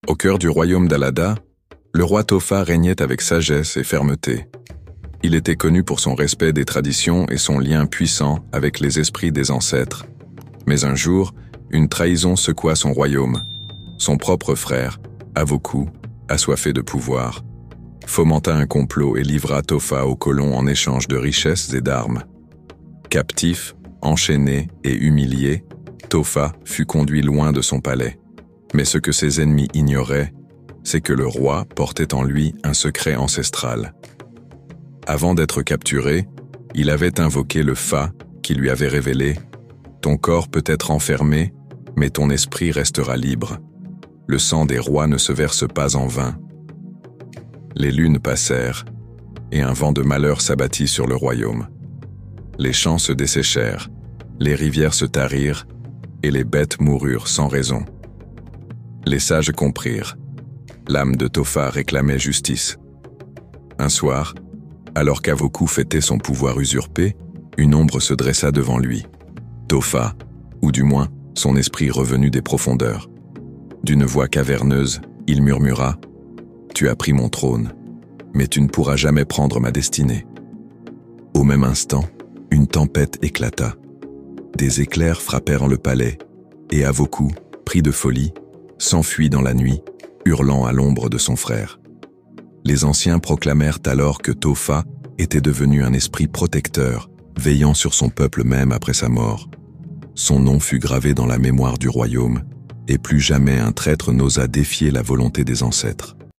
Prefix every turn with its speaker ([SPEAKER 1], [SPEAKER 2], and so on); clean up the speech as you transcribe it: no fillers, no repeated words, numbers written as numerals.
[SPEAKER 1] Au cœur du royaume d'Alada, le roi Tofa régnait avec sagesse et fermeté. Il était connu pour son respect des traditions et son lien puissant avec les esprits des ancêtres. Mais un jour, une trahison secoua son royaume. Son propre frère, Avoku, assoiffé de pouvoir, fomenta un complot et livra Tofa aux colons en échange de richesses et d'armes. Captif, enchaîné et humilié, Tofa fut conduit loin de son palais. Mais ce que ses ennemis ignoraient, c'est que le roi portait en lui un secret ancestral. Avant d'être capturé, il avait invoqué le Fa qui lui avait révélé « Ton corps peut être enfermé, mais ton esprit restera libre. Le sang des rois ne se verse pas en vain. » Les lunes passèrent, et un vent de malheur s'abattit sur le royaume. Les champs se desséchèrent, les rivières se tarirent, et les bêtes moururent sans raison. Les sages comprirent. L'âme de Tofa réclamait justice. Un soir, alors qu'Avoku fêtait son pouvoir usurpé, une ombre se dressa devant lui. Tofa, ou du moins son esprit revenu des profondeurs. D'une voix caverneuse, il murmura « Tu as pris mon trône, mais tu ne pourras jamais prendre ma destinée. » Au même instant, une tempête éclata. Des éclairs frappèrent le palais, et Avoku, pris de folie, s'enfuit dans la nuit, hurlant à l'ombre de son frère. Les anciens proclamèrent alors que Tofa était devenu un esprit protecteur, veillant sur son peuple même après sa mort. Son nom fut gravé dans la mémoire du royaume, et plus jamais un traître n'osa défier la volonté des ancêtres.